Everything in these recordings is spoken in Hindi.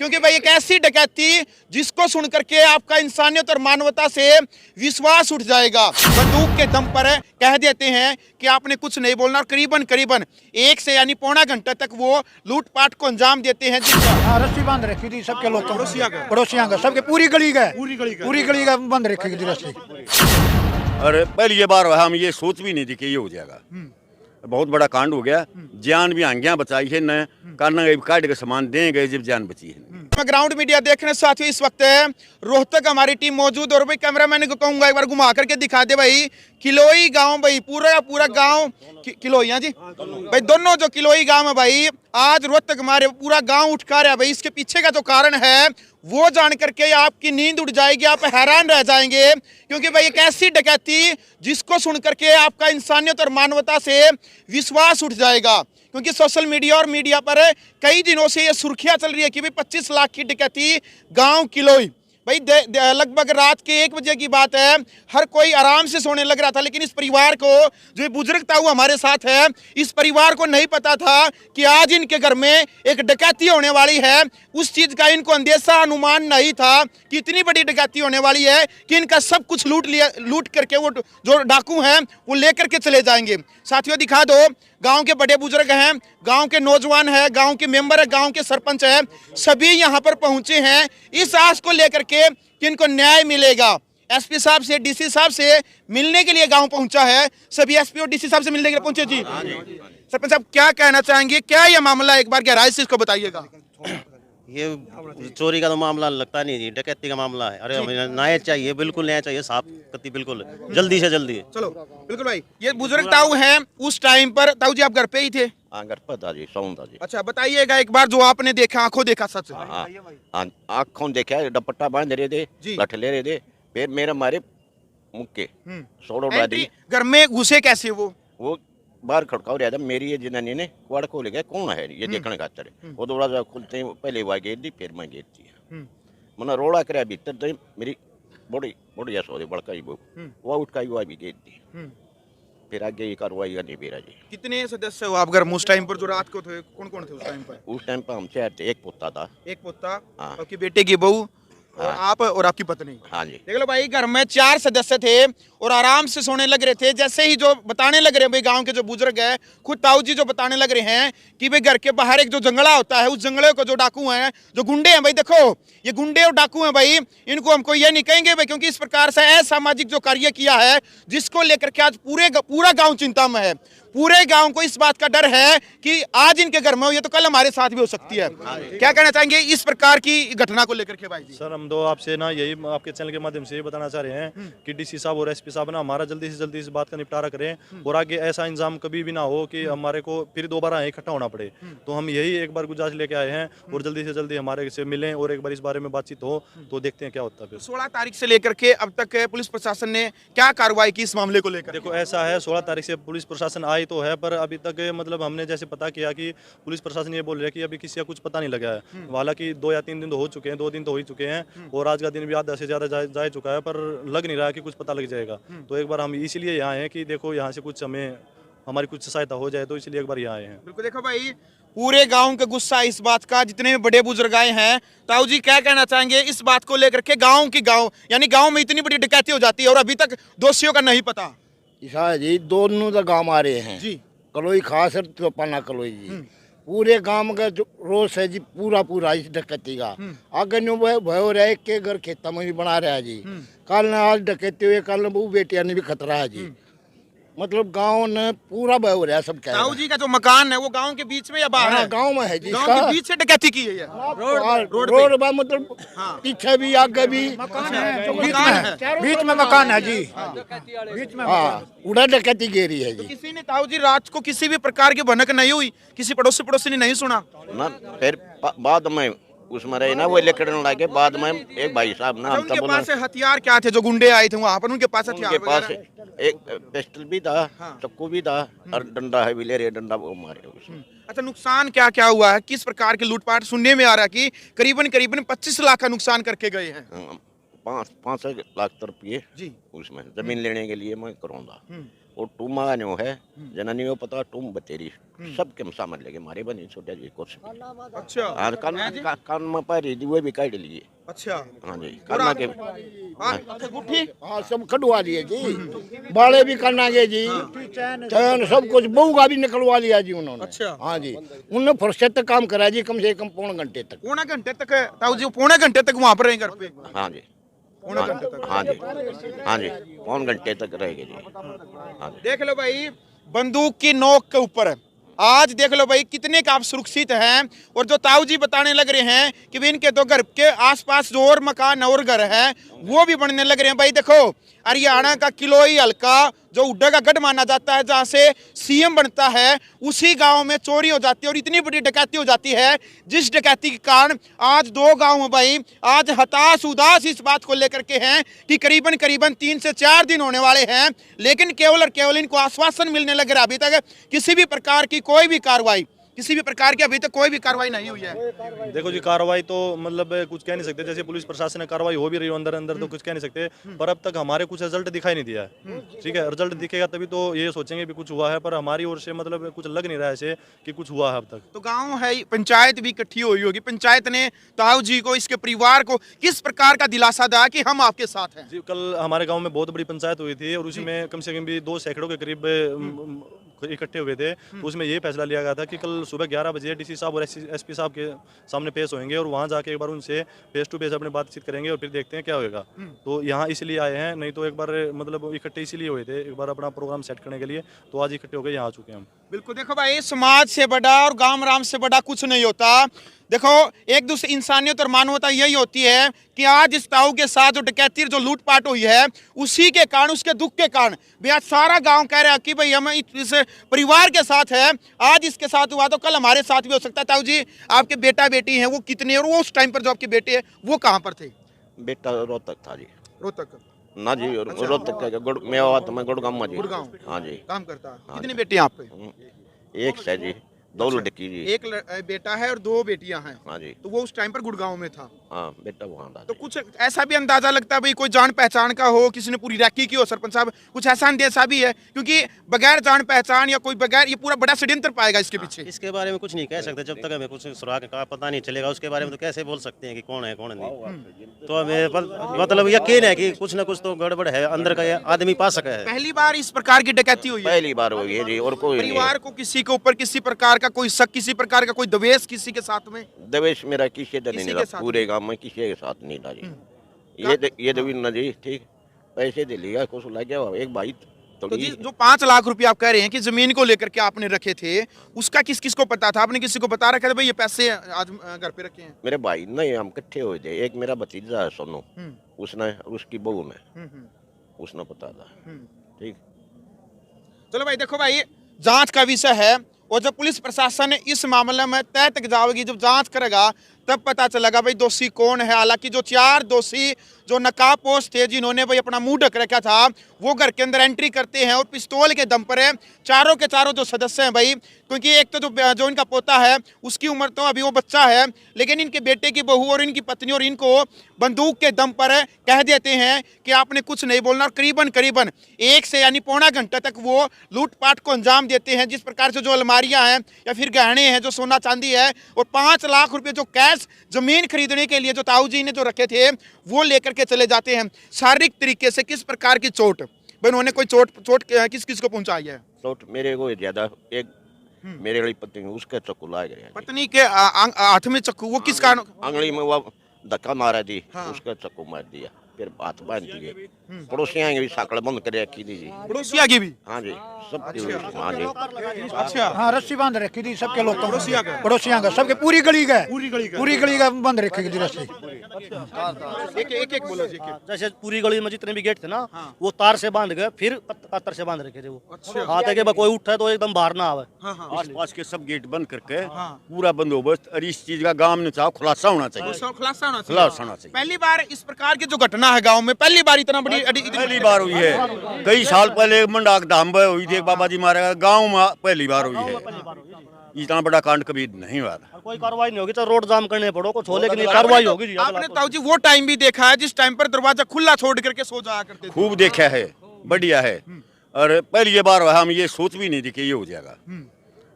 क्योंकि भाई एक ऐसी डकैती जिसको सुन करके आपका इंसानियत और मानवता से विश्वास उठ जाएगा। बंदूक के दम पर कह देते हैं कि आपने कुछ नहीं बोलना और करीबन करीबन 1 से यानी पौना घंटा तक वो लूटपाट को अंजाम देते हैं। रस्सी बांध रखी थी सबके लोग पड़ोसियों का सबके पूरी गली का बंद रखी थी रस्सी। और पहली ये बार हम ये सोच भी नहीं थी कि ये हो जाएगा। बहुत बड़ा कांड हो गया, जान भी आंगियां बचाई है न करना काट के सामान देंगे जब जान बची है। मैं ग्राउंड मीडिया देखने साथियों इस वक्त रोहतक हमारी टीम मौजूद और भाई कैमरामैन को कहूंगा एक बार घुमा करके दिखा दे भाई किलोई गांव भाई पूरा गांव किलोई जी भाई दोनों जो किलोई गांव है भाई आज रोहतक हमारे पूरा गांव उठ कर है भाई। इसके पीछे का जो कारण है वो जान करके आपकी नींद उड़ जाएगी, आप हैरान रह जाएंगे क्योंकि भाई एक ऐसी डकैती जिसको सुन करके आपका इंसानियत और मानवता से विश्वास उठ जाएगा। क्योंकि सोशल मीडिया और मीडिया पर कई दिनों से ये सुर्खियां चल रही है कि भाई 25 लाख की डकैती गांव किलोई। भाई लगभग रात के 1 बजे की बात है, हर कोई आराम से सोने लग रहा था, लेकिन इस परिवार को जो बुजुर्ग ताऊ हमारे साथ है इस परिवार को नहीं पता था कि आज इनके घर में एक डकैती होने वाली है। उस चीज का इनको अंदेशा अनुमान नहीं था कि इतनी बड़ी डकैती होने वाली है कि इनका सब कुछ लूट करके वो जो डाकू हैं वो लेकर के चले जाएंगे। साथियों दिखा दो, गांव के बड़े बुजुर्ग हैं, गांव के नौजवान हैं, गांव के मेंबर है, गांव के सरपंच है, सभी यहां पर पहुंचे हैं इस आस को लेकर के कि इनको न्याय मिलेगा। एसपी साहब से डीसी साहब से मिलने के लिए गांव पहुंचा है, सभी एसपी और डीसी साहब से मिलने के लिए पहुंचे। जी सरपंच साहब क्या कहना चाहेंगे, क्या ये मामला एक बार गहराई से इसको बताइएगा। ये चोरी का तो मामला लगता नहीं जी, डकैती का मामला है। अरे हमें न्याय चाहिए, बिल्कुल न्याय चाहिए, साफ कति बिल्कुल जल्दी से जल्दी। चलो बिल्कुल भाई, ये बुजुर्ग ताऊ हैं, उस टाइम पर ताऊ जी आप घर पे ही थे? हाँ घर पर था जी, सौन था जी। अच्छा बताइएगा एक बार जो आपने देखा, आंखों देखा सच? आँखों देखा, दुपट्टा बांध रहे थे, लठ ले रहे थे, फिर मेरे मारे मुक्के सोड़ो उड़ा दी। घर में घुसे कैसे वो बाहर खड़काव रहा था, मेरी ये जनानी ने वाड़ को ले गया कौन है ये देखने खातर। वो थोड़ा सा खुलते पहले वह गेट दी, फिर मैं गेट दिया। मैंने रोड़ा कराया भीतर तो मेरी बड़ी सो रही बड़का ही वो उठ का हुआ भी गेट दी। फिर आगे ये कार्रवाई नहीं बेरा जी। कितने सदस्य हो आप घर में उस टाइम पर जो रात को थे? कौन कौन थे उस टाइम पर? उस टाइम पर हम शहर थे, एक पोता था। एक पोता, आपके बेटे की बहू और आप और आपकी पत्नी। हाँ जी। देख लो भाई, घर में 4 सदस्य थे और आराम से सोने लग रहे थे। जैसे ही जो बताने लग रहे हैं भाई गांव के जो बुजुर्ग है, खुद ताऊ जी जो बताने लग रहे हैं कि भाई घर के बाहर एक जो जंगला होता है, उस जंगले को जो डाकू हैं, जो गुंडे हैं भाई, देखो ये गुंडे और डाकू हैं भाई, इनको हमको ये नहीं कहेंगे भाई, क्योंकि इस प्रकार से असामाजिक जो कार्य किया है जिसको लेकर के आज पूरा गाँव चिंता में है। पूरे गांव को इस बात का डर है कि आज इनके घर में हो ये तो कल हमारे साथ भी हो सकती है। क्या कहना चाहेंगे इस प्रकार की घटना को लेकर के भाई जी? सर हम तो आपसे ना यही आपके चैनल के माध्यम से ये बताना चाह रहे हैं कि डीसी साहब और एसपी साहब ना हमारा जल्दी से जल्दी इस बात का निपटारा करें और आगे ऐसा इंजाम कभी भी ना हो कि हमारे को फिर दोबारा इकट्ठा होना पड़े। तो हम यही एक बार गुजारिश लेके आए हैं और जल्दी से जल्दी हमारे से मिलें और एक बार इस बारे में बातचीत हो तो देखते हैं क्या होता है। 16 तारीख से लेकर के अब तक पुलिस प्रशासन ने क्या कार्रवाई की इस मामले को लेकर? देखो ऐसा है, 16 तारीख से पुलिस प्रशासन आई तो है, पर अभी तक मतलब हमने जैसे पता किया कि पुलिस प्रशासन ये बोल रहा है कि अभी किसी का कुछ पता नहीं लगा है। हालांकि 2 या 3 दिन तो हो चुके हैं, 2 दिन तो हो ही चुके हैं और आज का दिन भी आधा से ज्यादा जा चुका है, पर लग नहीं रहा कि कुछ पता लग जाएगा। तो एक बार हम इसीलिए यहाँ हैं कि देखो यहाँ से कुछ हमें हमारी कुछ सहायता हो जाए, तो इसलिए एक बार यहाँ आए हैं। बिल्कुल, देखो भाई पूरे गांव का गुस्सा इस बात का, जितने भी बड़े बुजुर्ग आए हैं। ताऊ जी क्या कहना चाहेंगे इस बात को लेकर के? गांव यानी गांव में इतनी बड़ी डकैती हो जाती है और अभी तक दोषियों का नहीं पता। जी दोनों तो गाँव आ रहे हैं जी, कलोई खास तो पाना कलोई जी पूरे गांव का जो रोष है जी पूरा इस डकैती का। अगर न्यू भयो रहे के घर खेता में भी बना रहा है जी, कल ने आज डकैती हुए, कल ने वो बेटिया ने भी खतरा है जी। मतलब गांव ने पूरा भयो रहा सब। क्या ताऊ जी का जो मकान है वो गांव के बीच में या बाहर है? गांव में है जी, गांव के बीच से डकैती की है। रोड पर मतलब पीछे भी आगे भी बीच में मकान है जी, बीच में। हाँ उड़ा डकैती गिरी है जी। किसी ने ताऊ जी रात को किसी भी प्रकार की भनक नहीं हुई? किसी पड़ोसी ने नहीं सुना ना? फिर बाद में उसमें रहे ना वो लकड़न लगे, बाद में एक भाई साहब ना उनके पास हथियार क्या थे? जो गुंडे आए थे वहाँ पर उनके पास हथियार? उनके पास एक पिस्टल भी था, चक्कू भी था और डंडा है भी ले रहे, डंडा वो मारे उसमें। अच्छा, नुकसान क्या क्या हुआ है? किस प्रकार के लूटपाट? सुनने में आ रहा है कि करीबन 25 लाख का नुकसान करके गए हैं। 5 लाख रुपये जी उसमें जमीन लेने के लिए मैं करूँगा। और टूमा नो है जनानी को पता टूम बतेरी सबके सामान लेके मारे बनी छोटे जी कुछ अच्छा और कान में पर वो भी काट लिए अच्छा हाँ जी करना के गुट्ठी हाँ सब कटवा लिए जी बाड़े भी करना गए जी चैन सब कुछ बहू का भी निकलवा लिया जी उन्होंने अच्छा। हाँ जी उन्होंने फुर्सत तक काम करा जी कम से कम पौने घंटे तक पौने घंटे तक ताऊ जी पौने घंटे तक वहां पर रहे घर पे हाँ जी पौने घंटे तक हाँ जी हाँ जी पौन घंटे तक रहेगी जी हाँ जी देख लो भाई बंदूक की नोक के ऊपर आज देख लो भाई कितने का आप सुरक्षित हैं। और जो ताऊ जी बताने लग रहे हैं कि भी इनके तो घर के आसपास जो और मकान और घर हैं वो भी बनने लग रहे हैं। भाई देखो हरियाणा का किलोई हल्का जो उड्डा का गढ़ माना जाता है जहाँ से सीएम बनता है उसी गांव में चोरी हो जाती है और इतनी बड़ी डकैती हो जाती है जिस डकैती के कारण आज 2 गांव में भाई आज हताश उदास इस बात को लेकर के हैं कि करीबन करीबन 3 से 4 दिन होने वाले हैं लेकिन केवल और केवल इनको आश्वासन मिलने लग रहा है। अभी तक किसी भी प्रकार की कोई भी कार्रवाई किसी भी प्रकार की अभी तक कोई भी कार्रवाई नहीं हुई है। देखो जी कार्रवाई तो मतलब कुछ कह नहीं सकते, जैसे पुलिस प्रशासन ने कार्रवाई हो भी रही हो अंदर अंदर तो कुछ कह नहीं सकते, पर अब तक हमारे कुछ रिजल्ट दिखाई नहीं दिया है। ठीक है, रिजल्ट दिखेगा तभी तो ये सोचेंगे भी कुछ हुआ है, पर हमारी ओर से मतलब कुछ लग नहीं रहा है ऐसे कि कुछ हुआ है अब तक। तो गांव है, पंचायत भी इकट्ठी हुई होगी, पंचायत ने ताऊ जी को इसके परिवार को किस प्रकार का दिलासा दिया कि हम आपके साथ हैं? जी कल हमारे गांव में बहुत बड़ी पंचायत हुई थी और उसमें कम से कम भी 2 सैकड़ों के करीब इकट्ठे हुए थे। तो उसमें ये फैसला लिया गया था कि कल सुबह 11 बजे डीसी साहब और एसपी साहब के सामने पेश होंगे और वहां जाके एक बार उनसे फेस टू फेस अपने बातचीत करेंगे और फिर देखते हैं क्या होगा। तो यहाँ इसलिए आए हैं, नहीं तो एक बार मतलब इकट्ठे इसीलिए हुए थे, एक बार अपना प्रोग्राम सेट करने के लिए। तो आज इकट्ठे हो गए, यहाँ आ चुके हैं हम। बिल्कुल, देखो भाई समाज से बड़ा और गांव राम से बड़ा कुछ नहीं होता। देखो एक दूसरे इंसानियत और मानवता यही होती है कि आज इस ताऊ के साथ जो डकैती जो लूटपाट हुई है उसी के कारण, उसके दुख के कारण भी आज सारा गांव कह रहा है कि भाई हम इस परिवार के साथ है। आज इसके साथ हुआ तो कल हमारे साथ भी हो सकता है। ताऊ जी आपके बेटा बेटी हैं वो कितने, और वो उस टाइम पर जो आपके बेटे हैं वो कहाँ पर थे? बेटा रोहतक था जी। रोहतक ना जी, रोहतक का गुड़गांव में जी। गुड़गांव हाँ जी। काम करता है। हाँ कितने जी। बेटे हैं आप पे? एक है जी, 2 लड़की जी। एक बेटा है और 2 बेटियां हैं। हाँ जी। तो वो उस टाइम पर गुड़गांव में था। हाँ बेटा वहाँ था। तो कुछ ऐसा भी अंदाजा लगता है भाई कोई जान पहचान का हो, किसी ने पूरी रैकी की हो, सरपंच साहब कुछ ऐसा अंदेशा भी है? क्योंकि बगैर जान पहचान या कोई बगैर, ये पूरा बड़ा षड्यंत्र पाएगा इसके पीछे। इसके बारे में कुछ नहीं कह सकते जब तक हमें कुछ सुराग का पता नहीं चलेगा। उसके बारे में तो कैसे बोल सकते हैं कि कौन है कौन नहीं। तो हमें मतलब यकीन है कि कुछ ना कुछ तो गड़बड़ है, अंदर का ये आदमी पा सका है। पहली बार इस प्रकार की डकैती हुई है? पहली बार हुई है जी, और कोई नहीं। परिवार को किसी के ऊपर किसी प्रकार का कोई शक, किसी प्रकार का कोई द्वेष किसी के साथ में? दवेश मेरा किसी का नहीं किसी के रहा, साथ पूरे गांव में किसी के साथ नहीं था जी। ये दवी ना जी, ठीक पैसे दे लिया कुछ लग गया एक भाई तो थोड़ी। जी जो 5 लाख रुपए आप कह रहे हैं कि जमीन को लेकर के आपने रखे थे, उसका किस किस को पता था? आपने किसी को बता रखा था भाई ये पैसे आज घर पे रखे हैं? मेरे भाई नहीं, हम इकट्ठे हुए थे। एक मेरा भतीजा है सोनू, उसने उसकी बहू ने उसने पता था। ठीक, चलो भाई देखो भाई जांच का विषय है और जब पुलिस प्रशासन इस मामले में तय तक जाएगी, जब जांच करेगा तब पता चलेगा भाई दोषी कौन है। हालांकि जो 4 दोषी जो नकाबपोश थे जिन्होंने भाई अपना मुंह ढक रखा था वो घर के अंदर एंट्री करते हैं और पिस्तौल के दम पर है। चारों के चारों जो सदस्य हैं भाई, क्योंकि एक तो जो इनका पोता है उसकी उम्र तो अभी वो बच्चा है, लेकिन इनके बेटे की बहू और इनकी पत्नी और इनको बंदूक के दम पर कह देते हैं कि आपने कुछ नहीं बोलना। और करीबन करीबन 1 से यानी पौना घंटा तक वो लूटपाट को अंजाम देते हैं। जिस प्रकार से जो अलमारियां हैं या फिर गहने हैं, जो सोना चांदी है, और 5 लाख रुपए जो कैश जमीन खरीदने के लिए जो ताऊ जी ने जो रखे थे वो लेकर के चले जाते हैं। शारीरिक तरीके से किस प्रकार की चोट भाई, उन्होंने कोई चोट किस किस को पहुंचाई है? चोट मेरे को ज्यादा, एक मेरे वाली पत्नी उसके चक्कू लाग गया। पत्नी के हाथ में चक्कू, वो किस कारण? आंगली में वो धक्का मारा दी। हाँ। उसका चक्कू मार दिया, फिर हाथ बांध दिए। पड़ोसियां की भी साकड़ बंद कर रखी थी जी। पड़ोसिया की भी? हाँ जी, सब हाँ जी। अच्छा, हाँ रस्सी बांध रखी थी सबके लोग, पड़ोसिया का? पड़ोसिया का सबके, पूरी गली का बंद रखी थी रस्सी। एक बोलो जी। जैसे पूरी गली में जितने भी गेट थे ना वो तार से बांध गए, फिर पत्थर से बांध रखे थे वो। हाँ, ताकि कोई उठे तो एकदम बाहर ना आवे। आस पास के सब गेट बंद करके पूरा बंदोबस्त, और इस चीज का गांव में चाहो खुलासा होना चाहिए। खुलासा होना खुलासा होना चाहिए। पहली बार इस प्रकार की जो घटना है गांव में, पहली बार इतना बड़ी पहली बार हुई है। कई साल पहले मंडाक धाम में हुई थी, एक बाबा जी मारा गया, गाँव में पहली बार हुई है। इतना बड़ा कांड कभी नहीं हुआ था। कोई कार्रवाई नहीं होगी तो रोड जाम करने पड़ो कुछ हो, लेकिन कार्रवाई होगी जी। आपने ताऊ जी वो टाइम भी देखा है जिस टाइम पर दरवाजा खुला छोड़ करके सो जाया करते थे? खूब देखा है, बढ़िया है। और पहली बार हुआ, हम ये सोच भी नहीं थी कि ये हो जाएगा।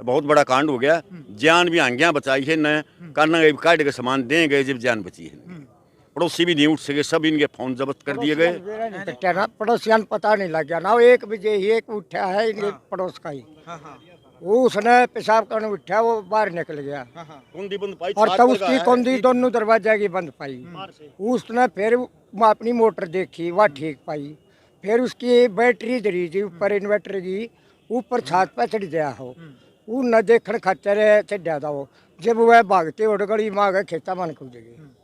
बहुत बड़ा कांड हो गया, जान भी आंगियां बचाई है न, करना काट के सामान दे गए जब जान बची है। पड़ोसी भी नहीं उठ सके, सब इनके फोन जब्त कर दिए गए। पड़ोसियान पता नहीं लग गया ना, एक बजे ही एक उठा है इनके पड़ोस का ही, वो उसने पेशाब करने उठा, वो बाहर निकल गया और तब उसकी कुंडी दोनों दरवाजा की बंद पाई। उसने फिर अपनी मोटर देखी, वह ठीक पाई। फिर उसकी बैटरी जरी थी ऊपर इन्वर्टर की, ऊपर छत पे चढ़ गया हो, वो न देखने खातर चढ़ा था वो। जब वह भागते उड़ गई माँ गए खेता मन कूद गई।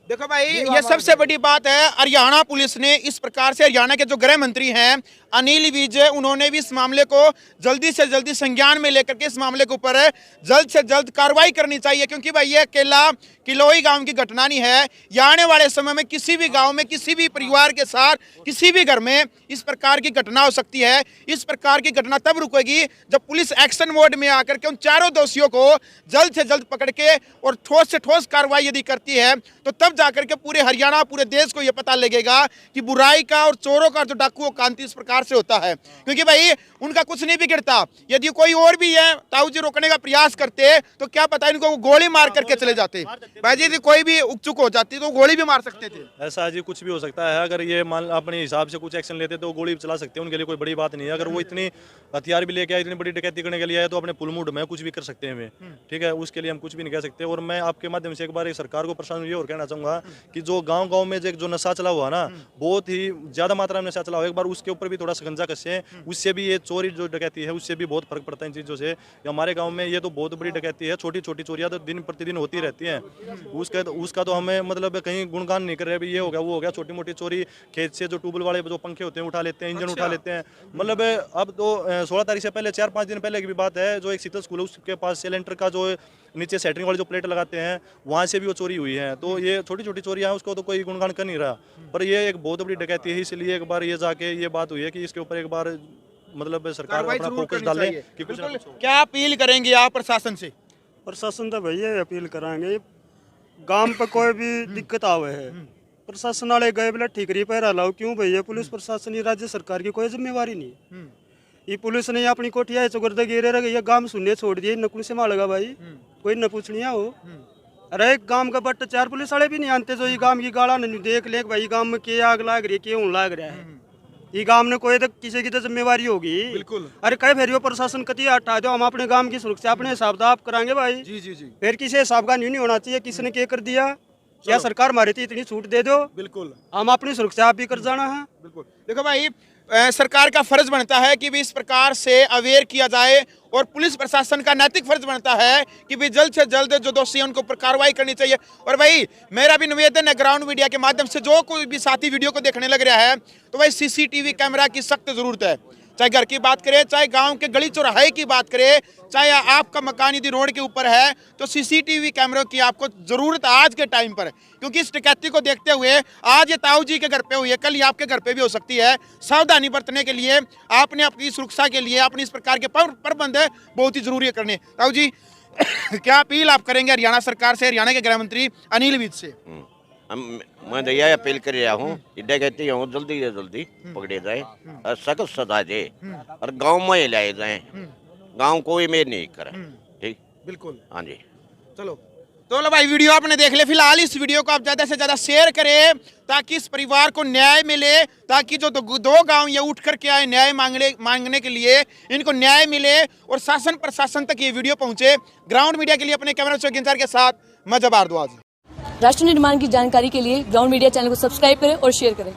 देखो भाई, ये सबसे बड़ी बात है, हरियाणा पुलिस ने इस प्रकार से, हरियाणा के जो गृह मंत्री हैं अनिल विज, उन्होंने भी इस मामले को जल्दी से जल्दी संज्ञान में लेकर के इस मामले के ऊपर जल्द से जल्द कार्रवाई करनी चाहिए। क्योंकि भाई ये अकेला किलोई गांव की घटना नहीं है, ये आने वाले समय में किसी भी गांव में, किसी भी परिवार के साथ, किसी भी घर में इस प्रकार की घटना हो सकती है। इस प्रकार की घटना तब रुकेगी जब पुलिस एक्शन मोड में आकर के उन चारों दोषियों को जल्द से जल्द पकड़ के और ठोस से ठोस कार्रवाई यदि करती है, तो तब जाकर के पूरे हरियाणा, पूरे देश को यह पता लगेगा कि बुराई का और चोरों का जो डाकुओं का अंत इस प्रकार से होता है। क्योंकि भाई उनका कुछ नहीं बिगड़ता, यदि कोई और भी है ताऊ जी रोकने का प्रयास करते तो क्या पता इनको गोली मार करके चले जाते। भाई जी कोई भी उकचुक हो जाती तो गोली भी मार सकते थे। ऐसा जी कुछ भी हो सकता है, अगर ये मान अपने हिसाब से कुछ एक्शन लेते तो गोली चला सकते हैं, उनके लिए कोई बड़ी बात नहीं है। अगर वो इतनी हथियार भी लेके आए, इतनी बड़ी डकैती करने के लिए आए, तो अपने पुल मूड में कुछ भी कर सकते हैं हमें, ठीक है, उसके लिए हम कुछ भी नहीं कह सकते। और मैं आपके माध्यम से एक बार सरकार को, प्रशासन ये और कहना चाहूँगा कि जो गाँव में जो नशा चला हुआ ना, बहुत ही ज़्यादा मात्रा में नशा चला हुआ, एक बार उसके ऊपर भी थोड़ा शिकंजा कसे, उससे भी ये चोरी जो डकैती है उससे भी बहुत फर्क पड़ता है इन चीज़ों से। हमारे गाँव में ये तो बहुत बड़ी डकैती है, छोटी छोटी चोरियाँ तो दिन प्रतिदिन होती रहती हैं। उसका तो हमें मतलब कहीं गुणगान नहीं कर रहे, अभी ये हो गया वो हो गया, छोटी मोटी चोरी खेत से जो ट्यूबवेल वाले जो पंखे होते हैं उठा लेते हैं, इंजन उठा लेते हैं। मतलब अब तो 16 तारीख से पहले 4-5 दिन पहले की भी बात है, जो एक शीतल स्कूल है उसके पास सिलेंडर का जो नीचे सेटरिंग वाले जो प्लेट लगाते हैं वहाँ से भी वो चोरी हुई है। तो ये छोटी छोटी चोरियाँ हैं, उसको तो कोई गुणगान कर नहीं रहा, पर ये एक बहुत बड़ी डकैती है। इसलिए एक बार ये जाके ये बात हुई है कि इसके ऊपर एक बार मतलब सरकार अपना फोकस डाले कि कुछ क्या अपील करेंगे आप प्रशासन से? प्रशासन तो भैया अपील कराएंगे, गांव पे कोई भी दिक्कत आवे है प्रशासन वाले गए बोले ठीकरी पैरा लाओ। क्यों भैया, पुलिस प्रशासन ही राज्य सरकार की कोई जिम्मेवारी नहीं। ये पुलिस ने अपनी कोठिया चुगरदे गिरे रह गई, गांव सुनने छोड़ दिए, नकुल से मालेगा भाई, कोई न पूछनिया हो। अरे गांव का बट 4 पुलिस वाले भी नहीं आते जो ये गांव की गाड़ा नहीं देख ले भाई गांव में क्या आग लाग रही है, क्यों लाग रहा है। ये गांव ने कोई तो किसी की तो जिम्मेवारी होगी। बिल्कुल। अरे कई फेरियो प्रशासन कति हटा दो, हम अपने गांव की सुरक्षा अपने हिसाब से आप कराएंगे भाई। जी जी जी। फिर किसी हिसाब का नहीं होना चाहिए किसने क्या कर दिया, क्या सरकार हमारी थी इतनी छूट दे दो। बिल्कुल। हम अपनी सुरक्षा आप भी कर जाना है। बिल्कुल। देखो भाई, सरकार का फर्ज बनता है कि भी इस प्रकार से अवेयर किया जाए, और पुलिस प्रशासन का नैतिक फर्ज बनता है कि भी जल्द से जल्द जो दोषी हैं उनको पर कार्रवाई करनी चाहिए। और भाई मेरा भी निवेदन है ग्राउंड मीडिया के माध्यम से, जो कोई भी साथी वीडियो को देखने लग रहा है तो भाई सीसीटीवी कैमरा की सख्त जरूरत है। चाहे घर की बात करें, चाहे गांव के गली चौराहे की बात करें, चाहे आपका मकान यदि रोड के ऊपर है तो सीसीटीवी कैमरों की आपको जरूरत है आज के टाइम पर। क्योंकि इस डकैती को देखते हुए आज ये ताऊ जी के घर पे हुई है, कल ये आपके घर पे भी हो सकती है। सावधानी बरतने के लिए आपने अपनी सुरक्षा के लिए अपनी इस प्रकार के प्रबंध बहुत ही जरूरी है करने। ताऊ जी क्या अपील आप करेंगे हरियाणा सरकार से, हरियाणा के गृह मंत्री अनिल विज से? मैं तो यह अपील कर रहा हूँ कि डकैती हो जल्दी से जल्दी पकड़े जाए और सख्त सजा दे और गांव में लाए जाए, गांव कोई मेर नहीं करे। ठीक, बिल्कुल। हाँ जी, चलो तो लो भाई, वीडियो आपने देख ले। फिलहाल इस वीडियो को आप ज़्यादा से ज़्यादा शेयर करें ताकि इस परिवार को न्याय मिले, ताकि जो दो गांव ये उठ करके आए न्याय मांगने के लिए, इनको न्याय मिले और शासन प्रशासन तक ये वीडियो पहुंचे। ग्राउंड मीडिया के लिए अपने कैमरा चौकीदार के साथ मैं जब्बार दुआज़। राष्ट्र निर्माण की जानकारी के लिए ग्राउंड मीडिया चैनल को सब्सक्राइब करें और शेयर करें।